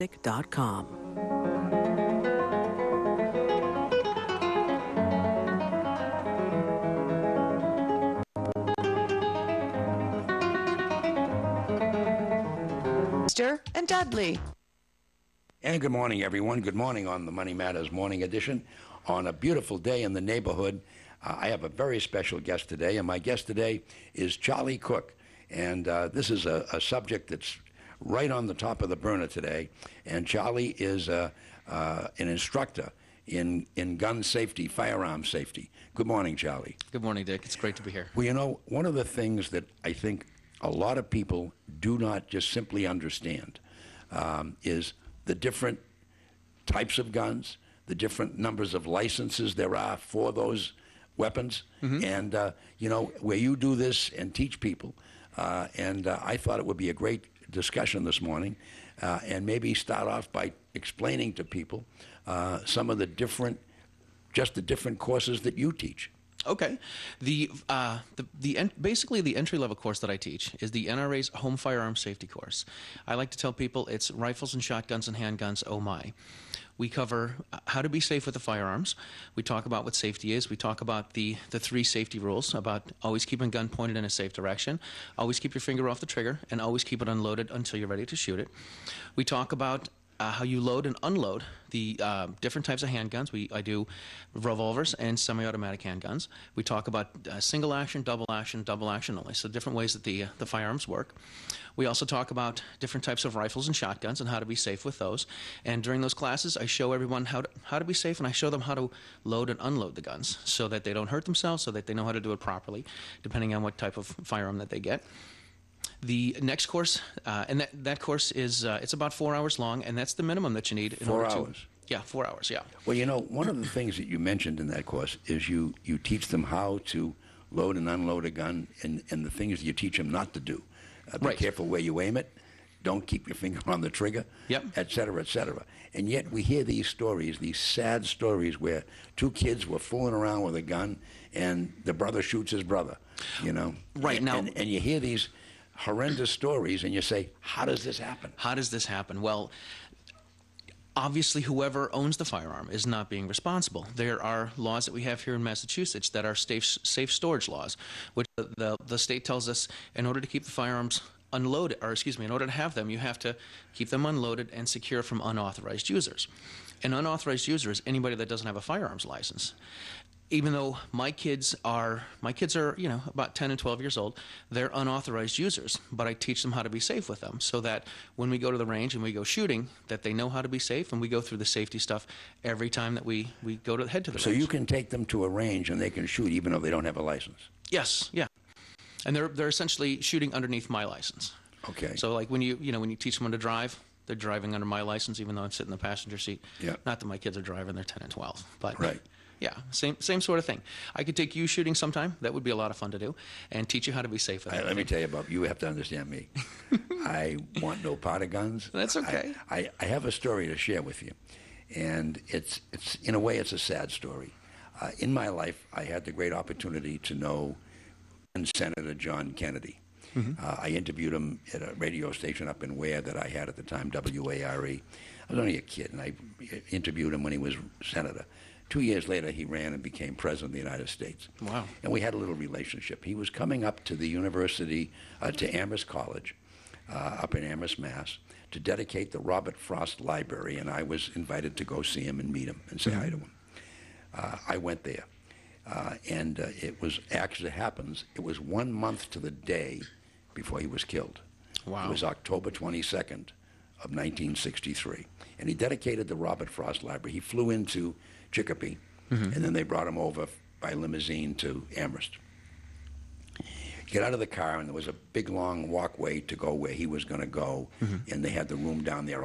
music.com. And Dudley. And good morning, everyone. Good morning on the Money Matters Morning Edition. On a beautiful day in the neighborhood, I have a very special guest today, and my guest today is Charlie Cook. And this is a subject that's right on the top of the burner today. And Charlie is an instructor in gun safety, firearm safety. Good morning, Charlie. Good morning, Dick. It's great to be here. Well, you know, one of the things that I think a lot of people do not just simply understand is the different types of guns, the different numbers of licenses there are for those weapons, and, you know, where you do this and teach people. And I thought it would be a great discussion this morning, and maybe start off by explaining to people some of the different courses that you teach. Okay. Basically the entry-level course that I teach is the NRA's Home Firearm Safety course. I like to tell people it's rifles and shotguns and handguns, oh my. We cover how to be safe with the firearms. We talk about what safety is. We talk about the 3 safety rules, about always keeping a gun pointed in a safe direction, always keep your finger off the trigger, and always keep it unloaded until you're ready to shoot it. We talk about how you load and unload the different types of handguns. I do revolvers and semi-automatic handguns. We talk about single action, double action only, so different ways that the firearms work. We also talk about different types of rifles and shotguns and how to be safe with those. And during those classes, I show everyone how to be safe, and I show them how to load and unload the guns so that they don't hurt themselves, so that they know how to do it properly, depending on what type of firearm that they get. The next course, and that course is it's about 4 hours long, and that's the minimum that you need in order to... 4 hours? Yeah, 4 hours, yeah. Well, you know, one of the things that you mentioned in that course is you teach them how to load and unload a gun, and the things you teach them not to do. Be Right. careful where you aim it. Don't keep your finger on the trigger, Yep. et cetera, et cetera. And yet we hear these stories, these sad stories where 2 kids were fooling around with a gun and the brother shoots his brother, you know. Right, now... And you hear these horrendous stories and you say, how does this happen? How does this happen? Well, obviously whoever owns the firearm is not being responsible. There are laws that we have here in Massachusetts that are safe storage laws, which the state tells us in order to keep the firearms unloaded, or excuse me, in order to have them, you have to keep them unloaded and secure from unauthorized users. An unauthorized user is anybody that doesn't have a firearms license. Even though my kids are, you know, about 10 and 12 years old, they're unauthorized users, but I teach them how to be safe with them so that when we go to the range and we go shooting, that they know how to be safe, and we go through the safety stuff every time that we head to the range. So you can take them to a range and they can shoot even though they don't have a license? Yes, yeah. And they're essentially shooting underneath my license. Okay. So like when you teach someone to drive, they're driving under my license even though I'm sitting in the passenger seat. Yeah. Not that my kids are driving, they're 10 and 12. But right. Yeah, same sort of thing. I could take you shooting sometime. That would be a lot of fun to do, and teach you how to be safe with it. Let me tell you, Bob, you have to understand me. I want no part of guns. That's okay. I have a story to share with you, and it's in a way it's a sad story. In my life, I had the great opportunity to know Senator John Kennedy. I interviewed him at a radio station up in Ware that I had at the time, W.A.R.E. I was only a kid, and I interviewed him when he was senator. 2 years later, he ran and became president of the United States. Wow. And we had a little relationship. He was coming up to the university, to Amherst College, up in Amherst, Mass., to dedicate the Robert Frost Library, and I was invited to go see him and meet him and say hi to him. I went there, and it was, actually happens, it was 1 month to the day before he was killed. Wow. It was October 22nd of 1963. And he dedicated the Robert Frost Library. He flew into Chicopee, and then they brought him over by limousine to Amherst. Get out of the car, and there was a big, long walkway to go where he was going to go, and they had the room down there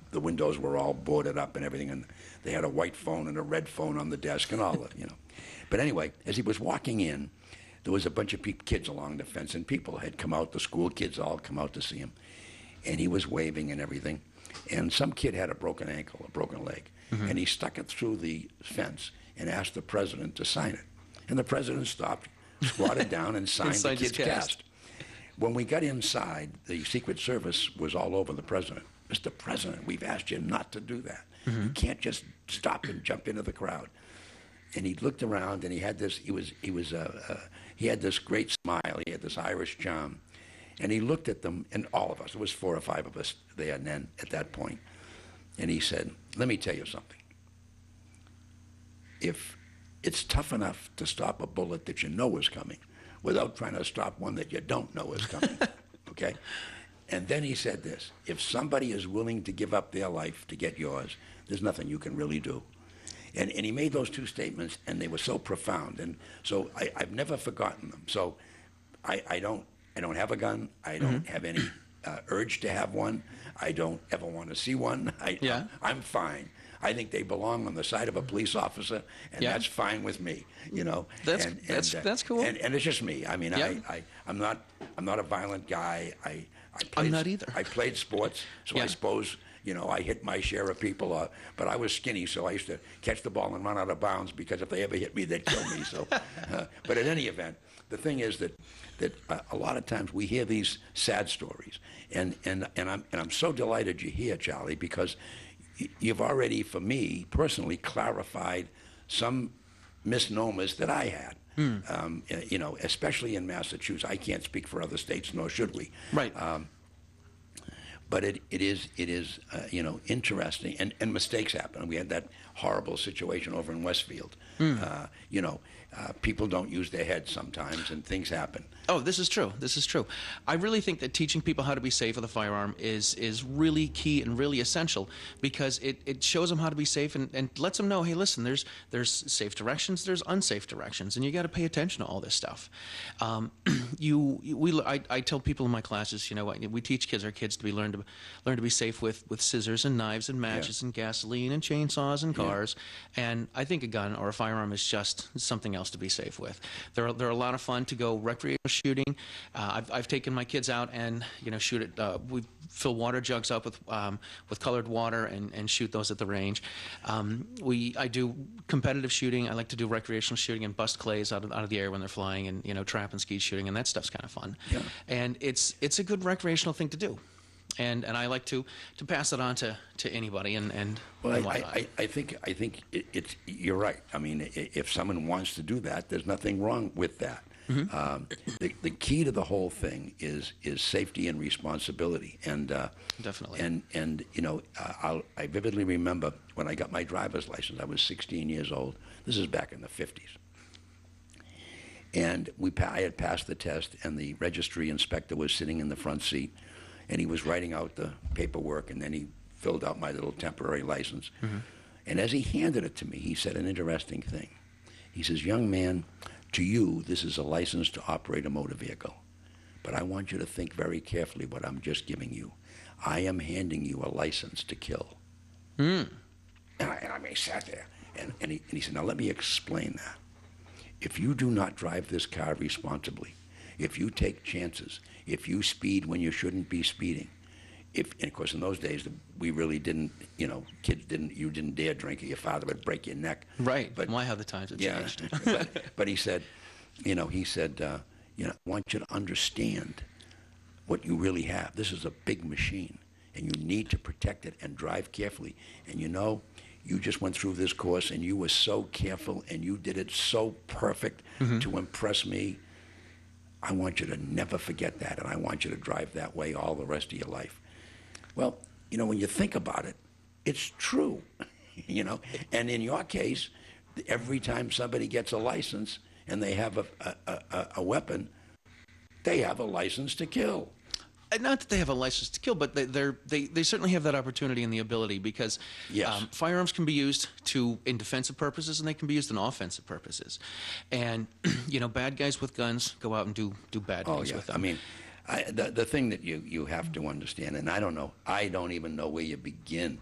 the windows were all boarded up and everything, and they had a white phone and a red phone on the desk and all that, you know. But anyway, as he was walking in, there was a bunch of kids along the fence, and people had come out, the school kids all come out to see him, and he was waving and everything, and some kid had a broken ankle, a broken leg, and he stuck it through the fence and asked the president to sign it. And the president stopped, squatted down, and signed the kid's cast. When we got inside, the Secret Service was all over the president. Mr. President, we've asked you not to do that. You can't just stop and jump into the crowd. And he looked around, and he had this. He had this great smile. He had this Irish charm, and he looked at them, and all of us. It was 4 or 5 of us there, and then at that point, and he said, "Let me tell you something. If it's tough enough to stop a bullet that you know is coming, without trying to stop one that you don't know is coming, okay?" And then he said this: "If somebody is willing to give up their life to get yours, there's nothing you can really do." And he made those 2 statements, and they were so profound. And so I've never forgotten them. So I don't have a gun. I don't have any urge to have one. I don't ever want to see one. I'm fine. I think they belong on the side of a police officer, and that's fine with me. You know, that's cool. And it's just me. I mean, I'm not a violent guy. I'm not either. I played sports, so I suppose, you know, I hit my share of people, but I was skinny, so I used to catch the ball and run out of bounds, because if they ever hit me, they'd kill me. So, but at any event, the thing is that a lot of times we hear these sad stories, and I'm so delighted you're here, Charlie, because you've already, for me personally, clarified some misnomers that I had. You know, especially in Massachusetts. I can't speak for other states, nor should we. Right. But it is you know, interesting, and mistakes happen. We had that horrible situation over in Westfield. You know, people don't use their heads sometimes, and things happen. Oh, this is true. This is true. I really think that teaching people how to be safe with a firearm is really key and really essential, because it shows them how to be safe and lets them know, hey, listen, there's safe directions, there's unsafe directions, and you got to pay attention to all this stuff. I tell people in my classes, you know, we teach our kids to learn to be safe with scissors and knives and matches and gasoline and chainsaws and cars, and I think a gun or a firearm is just something else to be safe with. They're a lot of fun to go recreational shooting. I've taken my kids out and, you know, shoot it. We fill water jugs up with colored water and shoot those at the range. I do competitive shooting. I like to do recreational shooting and bust clays out of the air when they're flying, and, you know, trap and skeet shooting, and that stuff's kind of fun. Yeah. And it's a good recreational thing to do. And I like to pass it on to anybody and I think it's you're right. I mean, if someone wants to do that, there's nothing wrong with that. The key to the whole thing is safety and responsibility, and definitely. And you know, I vividly remember when I got my driver's license. I was 16 years old. This is back in the 50s, and I had passed the test, and the registry inspector was sitting in the front seat, and he was writing out the paperwork, and then he filled out my little temporary license. And as he handed it to me, he said an interesting thing. He says, "Young man, to you, this is a license to operate a motor vehicle. But I want you to think very carefully what I'm just giving you. I am handing you a license to kill." And I sat there, and he said, "Now let me explain that. If you do not drive this car responsibly, if you take chances, if you speed when you shouldn't be speeding, and of course in those days we really didn't, you know, you didn't dare drink, or your father would break your neck." Right. But why have the times have changed? but he said, you know, I want you to understand what you really have. This is a big machine, and you need to protect it and drive carefully. And you know, you just went through this course, and you were so careful, and you did it so perfect to impress me. I want you to never forget that, and I want you to drive that way all the rest of your life. Well, you know, when you think about it, it's true, you know. And in your case, every time somebody gets a license and they have a weapon, they have a license to kill. Not that they have a license to kill, but they certainly have that opportunity and the ability, because firearms can be used in defensive purposes, and they can be used in offensive purposes. And you know, bad guys with guns go out and do bad things with them. I mean, the thing that you have to understand, and I don't even know where you begin.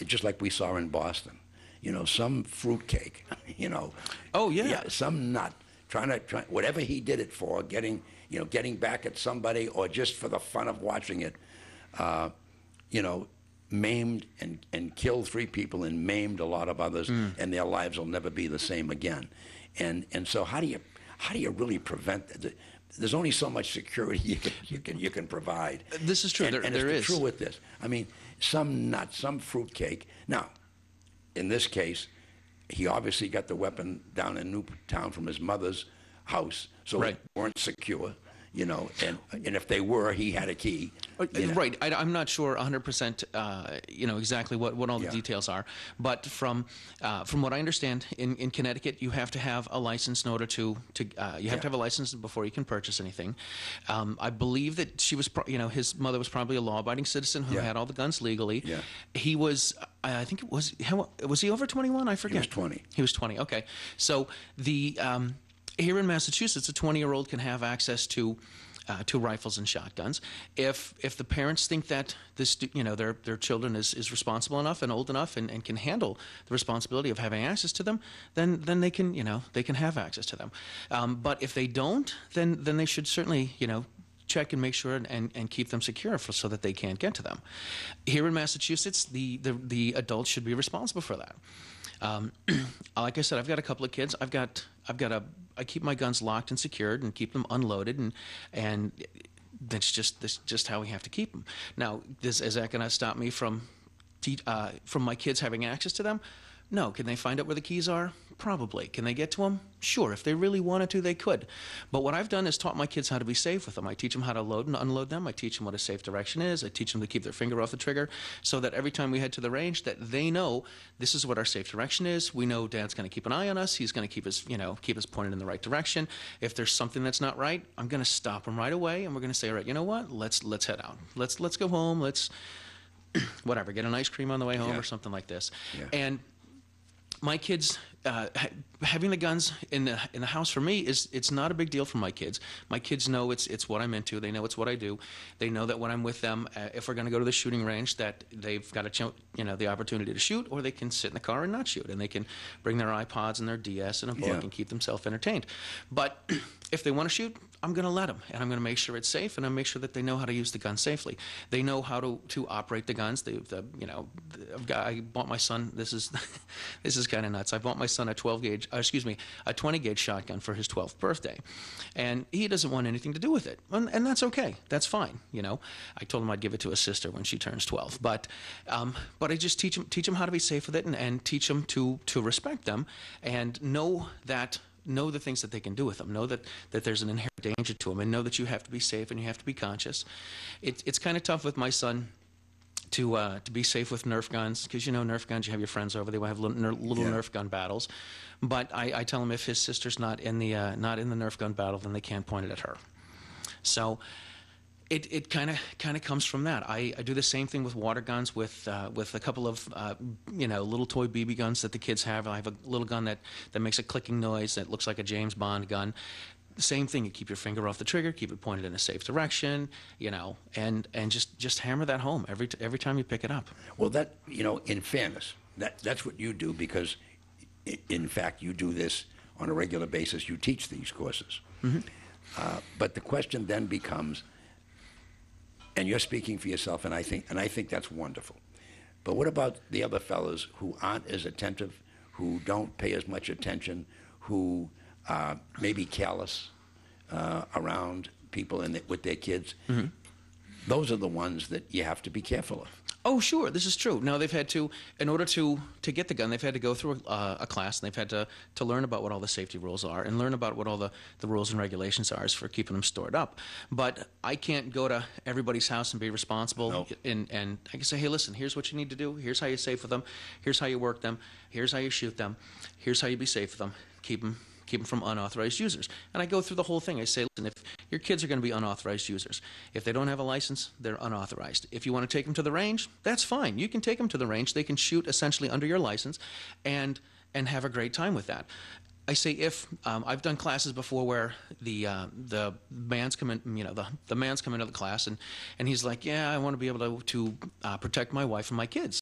Just like we saw in Boston, you know, some fruitcake, you know. Oh yeah. Some nut trying whatever he did it for, getting back at somebody, or just for the fun of watching it, you know, maimed and killed 3 people and maimed a lot of others, and their lives will never be the same again. And so how do you really prevent there's only so much security you can provide. This is true. And There it's is. true with this. I mean, some nuts, some fruitcake. Now, in this case, he obviously got the weapon down in Newtown from his mother's house, so Right. they weren't secure, and if they were, he had a key. Right. I'm not sure 100%, exactly what all the Yeah. details are. But from what I understand, in Connecticut, you have to have a license in order to you have to have a license before you can purchase anything. I believe that she was, his mother was probably a law-abiding citizen who Yeah. had all the guns legally. Yeah. He was, I think it was, was he over 21? I forget. was 20. He was 20. Okay. So here in Massachusetts, a 20-year-old can have access to rifles and shotguns. If the parents think that their children is responsible enough and old enough and can handle the responsibility of having access to them, then they can have access to them. But if they don't, then they should certainly check and make sure and keep them secure so that they can't get to them. Here in Massachusetts, the adults should be responsible for that. Like I said, I've got a couple of kids. I keep my guns locked and secured and keep them unloaded, and that's just how we have to keep them. Now, is that going to stop me from my kids having access to them? No. Can they find out where the keys are? Probably. Can they get to them? Sure. If they really wanted to, they could. But what I've done is taught my kids how to be safe with them. I teach them how to load and unload them. I teach them what a safe direction is. I teach them to keep their finger off the trigger so that every time we head to the range that they know this is what our safe direction is. We know Dad's going to keep an eye on us. He's going to keep us pointed in the right direction. If there's something that's not right, I'm going to stop him right away, and we're going to say, all right, you know what? Let's head out. Let's go home. Let's whatever, get an ice cream on the way home Yeah. or something like this. Yeah. And my kids, having the guns in the house for me it's not a big deal for my kids. My kids know it's what I'm into. They know it's what I do. They know that when I'm with them, if we're going to go to the shooting range, that they've got the opportunity to shoot, or they can sit in the car and not shoot, and they can bring their iPods and their DS and a book Yeah. and keep themselves entertained. But if they want to shoot, I'm going to let them, and I'm going to make sure it's safe, and I make sure that they know how to use the gun safely. They know how to operate the guns. I bought my son. This is this is kind of nuts. I bought my son a 20 gauge shotgun for his 12th birthday, and he doesn't want anything to do with it, and that's okay. That's fine. I told him I'd give it to his sister when she turns 12, but I just teach him how to be safe with it, and teach him to respect them, and know the things that they can do with them. Know that there's an inherent danger to them, and know that you have to be safe and you have to be conscious. It's kind of tough with my son to be safe with Nerf guns, because Nerf guns, you have your friends over, they will have little Yeah. Nerf gun battles. But I tell him if his sister's not in the Nerf gun battle, then they can't point it at her. So it kind of comes from that. I do the same thing with water guns, with a couple of little toy BB guns that the kids have. I have a little gun that makes a clicking noise that looks like a James Bond gun. The same thing. You keep your finger off the trigger, keep it pointed in a safe direction, and just hammer that home every time you pick it up. Well, that, in fairness, that's what you do, because, in fact, you do this on a regular basis. You teach these courses. Mm-hmm. But the question then becomes, and you're speaking for yourself, and I think that's wonderful. But what about the other fellows who aren't as attentive, who don't pay as much attention, who may be careless around people with their kids? Mm-hmm. Those are the ones that you have to be careful of. Oh, sure, this is true. Now, they've had to, in order to get the gun, they've had to go through a class, and they've had to learn about what all the safety rules are, and learn about what all the rules and regulations are for keeping them stored up. But I can't go to everybody's house and be responsible, No. and I can say, hey, listen, here's what you need to do. Here's how you safe with them. Here's how you work them. Here's how you shoot them. Here's how you be safe with them. Keep them from unauthorized users. And I go through the whole thing. I say, listen, if your kids are going to be unauthorized users, if they don't have a license, they're unauthorized. If you want to take them to the range, that's fine. You can take them to the range. They can shoot essentially under your license and have a great time with that. I say if I've done classes before where the man's come in, the man's come into the class, and he's like, yeah, I want to be able to protect my wife and my kids.